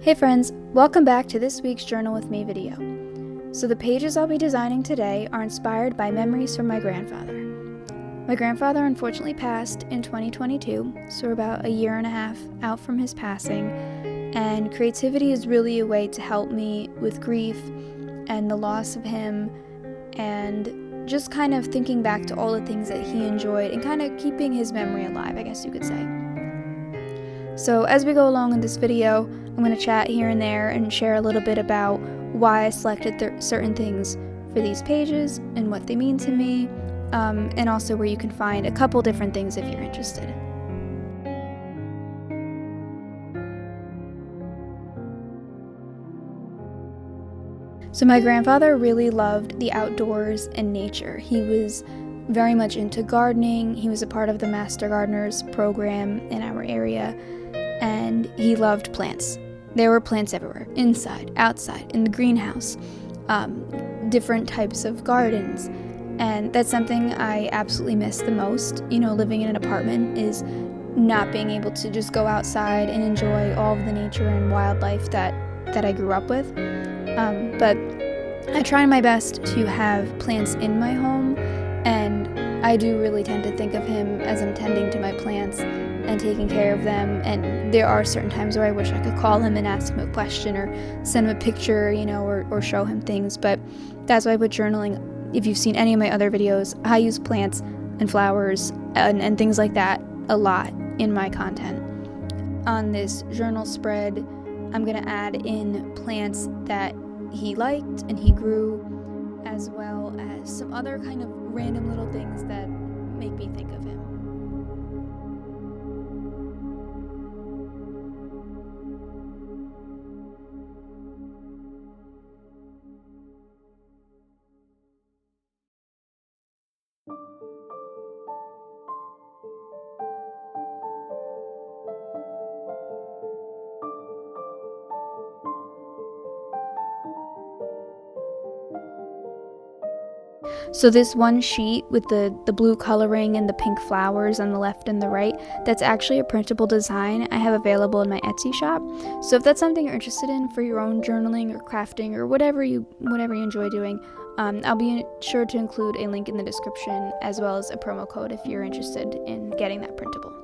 Hey friends, welcome back to this week's Journal with Me video. So the pages I'll be designing today are inspired by memories from my grandfather. My grandfather unfortunately passed in 2022, so we're about a year and a half out from his passing, and creativity is really a way to help me with grief and the loss of him, and just kind of thinking back to all the things that he enjoyed and kind of keeping his memory alive, I guess you could say. So as we go along in this video, I'm going to chat here and there and share a little bit about why I selected certain things for these pages and what they mean to me, and also where you can find a couple different things if you're interested. So my grandfather really loved the outdoors and nature. He was very much into gardening. He was a part of the Master Gardeners program in our area, and he loved plants. There were plants everywhere, inside, outside, in the greenhouse, different types of gardens, and that's something I absolutely miss the most. You know, living in an apartment is not being able to just go outside and enjoy all of the nature and wildlife that I grew up with. But I try my best to have plants in my home, and I do really tend to think of him as I'm tending to my plants and taking care of them, and there are certain times where I wish I could call him and ask him a question or send him a picture, you know, or show him things, but that's why I put journaling. If you've seen any of my other videos, I use plants and flowers and things like that a lot in my content. On this journal spread, I'm going to add in plants that he liked and he grew, as well as some other kind of random little things that make me think of him. So this one sheet with the blue coloring and the pink flowers on the left and the right, that's actually a printable design I have available in my Etsy shop. So if that's something you're interested in for your own journaling or crafting or whatever you enjoy doing, I'll be sure to include a link in the description as well as a promo code if you're interested in getting that printable.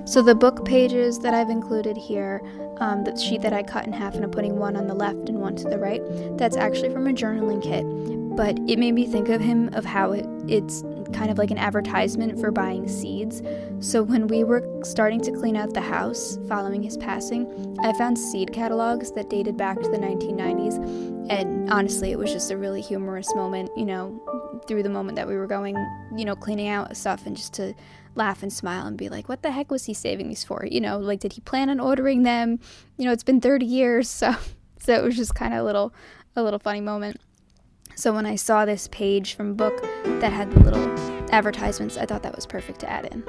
So the book pages that I've included here, the sheet that I cut in half and I'm putting one on the left and one to the right, that's actually from a journaling kit, but it made me think of him, of how it's kind of like an advertisement for buying seeds. So when we were starting to clean out the house following his passing, I found seed catalogs that dated back to the 1990s, and honestly it was just a really humorous moment, you know, through the moment that we were going, you know, cleaning out stuff, and just to laugh and smile and be like, what the heck was he saving these for? You know, like, did he plan on ordering them? You know, it's been 30 years, so it was just kind of a little funny moment. So when I saw this page from book that had the little advertisements, I thought that was perfect to add in.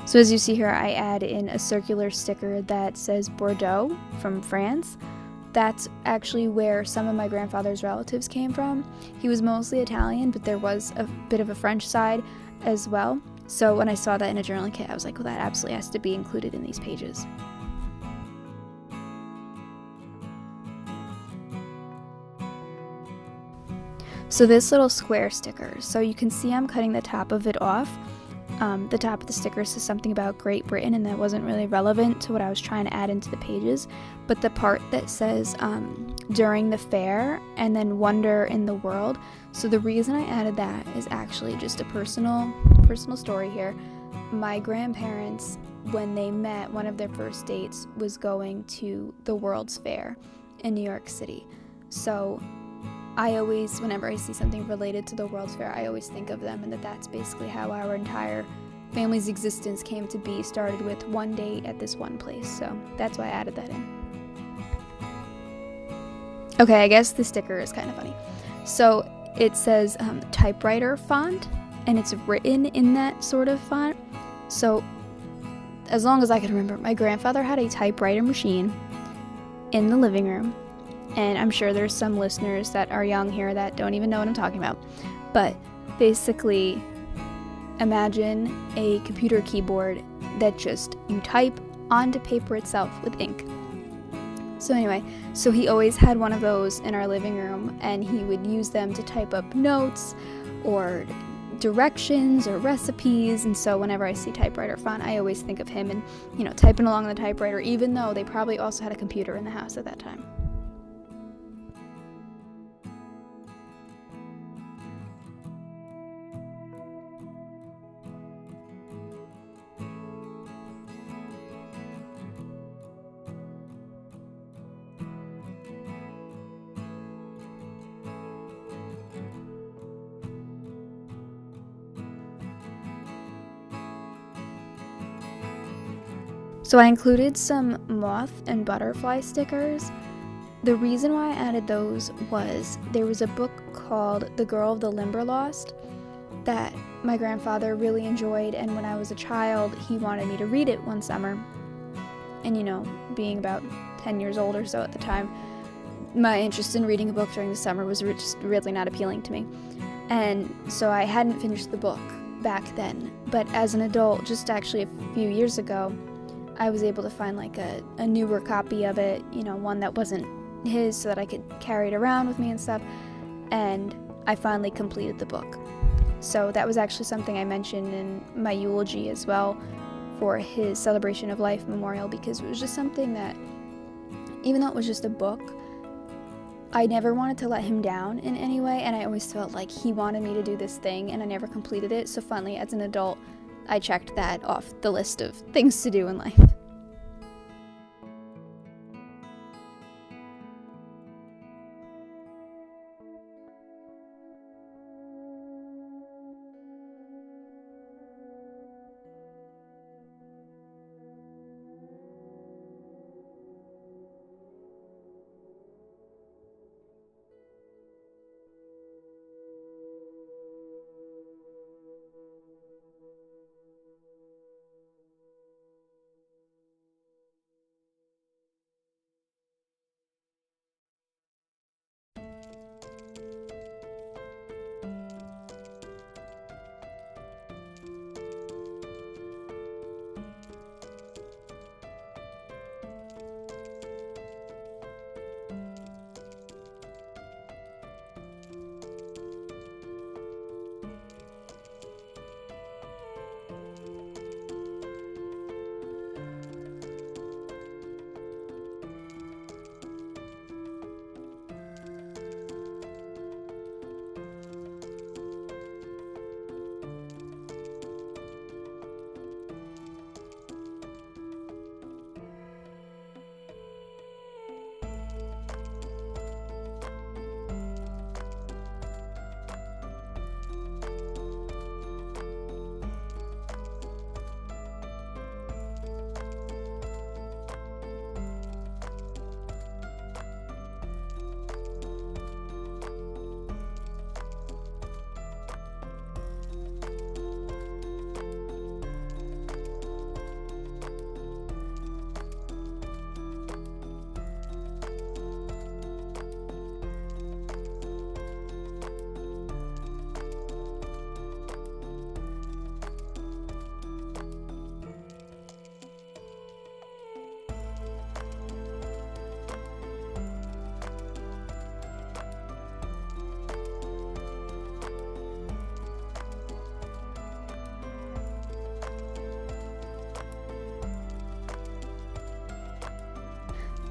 So as you see here, I add in a circular sticker that says Bordeaux from France. That's actually where some of my grandfather's relatives came from. He was mostly Italian, but there was a bit of a French side as well. So when I saw that in a journaling kit, I was like, well, that absolutely has to be included in these pages. So this little square sticker, so you can see I'm cutting the top of it off. The top of the sticker says something about Great Britain, and that wasn't really relevant to what I was trying to add into the pages. But the part that says during the fair and then wonder in the world, so the reason I added that is actually just a personal story here. My grandparents, when they met, one of their first dates was going to the World's Fair in New York City. So I always, whenever I see something related to the World's Fair, I always think of them, and that's basically how our entire family's existence came to be, started with one date at this one place. So that's why I added that in. Okay, I guess the sticker is kind of funny. So it says typewriter font, and it's written in that sort of font. So as long as I can remember, my grandfather had a typewriter machine in the living room. And I'm sure there's some listeners that are young here that don't even know what I'm talking about. But basically, imagine a computer keyboard that just you type onto paper itself with ink. So anyway, so he always had one of those in our living room, and he would use them to type up notes or directions or recipes. And so whenever I see typewriter font, I always think of him and, typing along on the typewriter, even though they probably also had a computer in the house at that time. So I included some moth and butterfly stickers. The reason why I added those was there was a book called The Girl of the Limberlost that my grandfather really enjoyed, and when I was a child, he wanted me to read it one summer. And being about 10 years old or so at the time, my interest in reading a book during the summer was just really not appealing to me. And so I hadn't finished the book back then. But as an adult, just actually a few years ago, I was able to find like a newer copy of it, one that wasn't his, so that I could carry it around with me and stuff. And I finally completed the book. So that was actually something I mentioned in my eulogy as well for his Celebration of Life memorial, because it was just something that, even though it was just a book, I never wanted to let him down in any way, and I always felt like he wanted me to do this thing, and I never completed it. So finally, as an adult, I checked that off the list of things to do in life.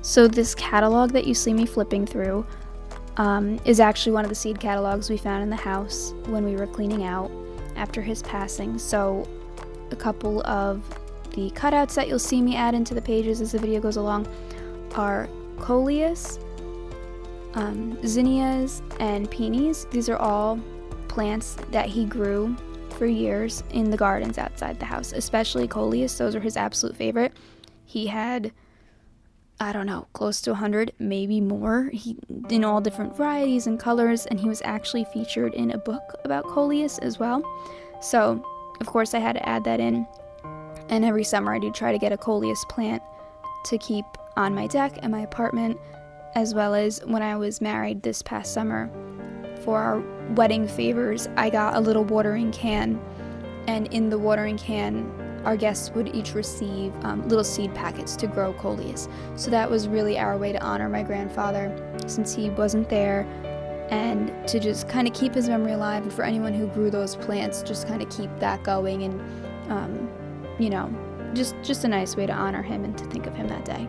So this catalog that you see me flipping through is actually one of the seed catalogs we found in the house when we were cleaning out after his passing. So a couple of the cutouts that you'll see me add into the pages as the video goes along are coleus, zinnias, and peonies. These are all plants that he grew for years in the gardens outside the house, especially coleus. Those are his absolute favorite. He had, I don't know, close to 100, maybe more, in all different varieties and colors, and he was actually featured in a book about coleus as well. So, of course, I had to add that in, and every summer I do try to get a coleus plant to keep on my deck in my apartment, as well as when I was married this past summer. For our wedding favors, I got a little watering can, and in the watering can, our guests would each receive little seed packets to grow coleus. So that was really our way to honor my grandfather since he wasn't there, and to just kind of keep his memory alive, and for anyone who grew those plants, just kind of keep that going, and just a nice way to honor him and to think of him that day.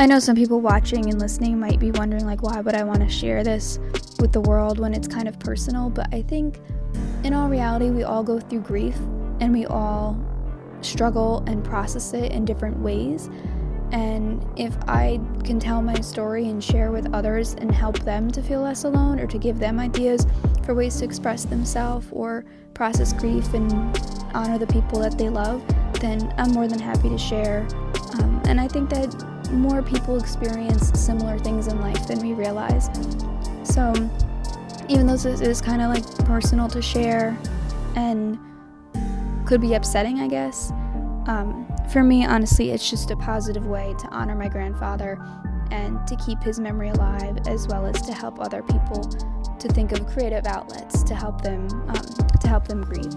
I know some people watching and listening might be wondering, like, why would I want to share this with the world when it's kind of personal? But I think in all reality, we all go through grief, and we all struggle and process it in different ways. And if I can tell my story and share with others and help them to feel less alone, or to give them ideas for ways to express themselves or process grief and honor the people that they love, then I'm more than happy to share. And I think that more people experience similar things in life than we realize. So even though this is kind of like personal to share and could be upsetting, I guess, for me, honestly, it's just a positive way to honor my grandfather and to keep his memory alive, as well as to help other people to think of creative outlets to help them grieve.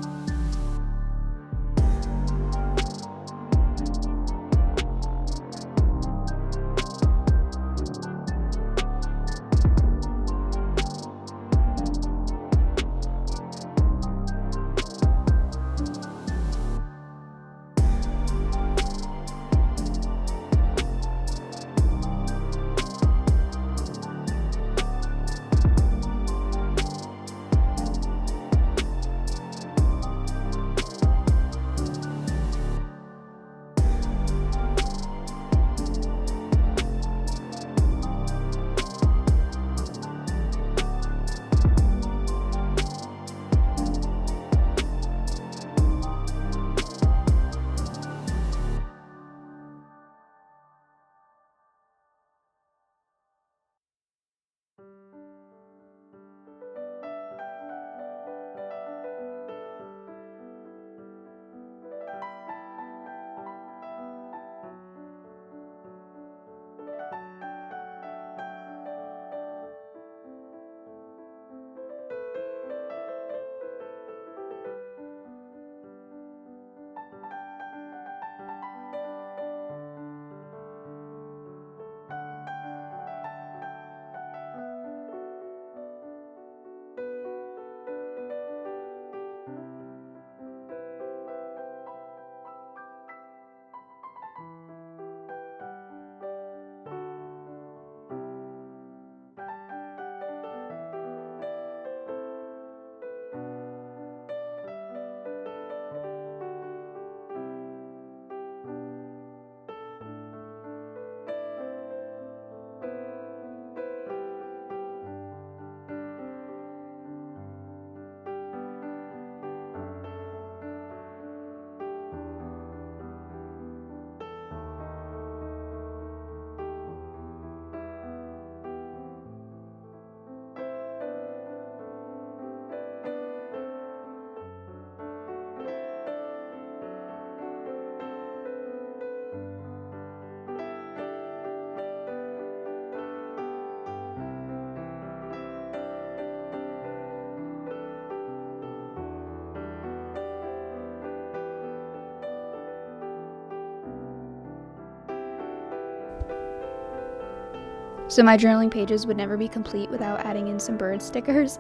So my journaling pages would never be complete without adding in some bird stickers.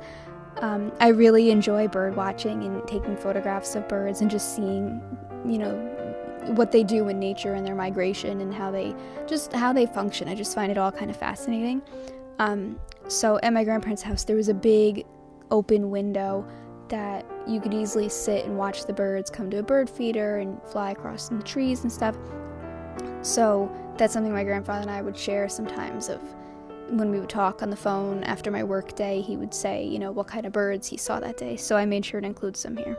I really enjoy bird watching and taking photographs of birds and just seeing, what they do in nature and their migration and how they function. I just find it all kind of fascinating. So at my grandparents' house, there was a big open window that you could easily sit and watch the birds come to a bird feeder and fly across in the trees and stuff. So that's something my grandfather and I would share sometimes of when we would talk on the phone after my work day. He would say, what kind of birds he saw that day. So I made sure to include some here.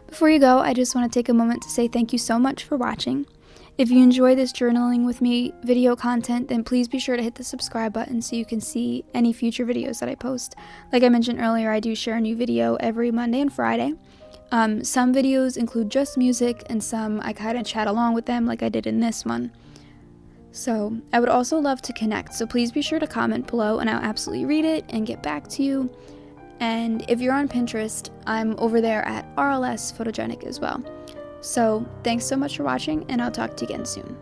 Before you go, I just want to take a moment to say thank you so much for watching. If you enjoy this journaling with me video content, then please be sure to hit the subscribe button so you can see any future videos that I post. Like I mentioned earlier, I do share a new video every Monday and Friday. Some videos include just music, and some I kind of chat along with them like I did in this one. So I would also love to connect, so please be sure to comment below and I'll absolutely read it and get back to you. And if you're on Pinterest, I'm over there at RLS Photogenic as well. So thanks so much for watching, and I'll talk to you again soon.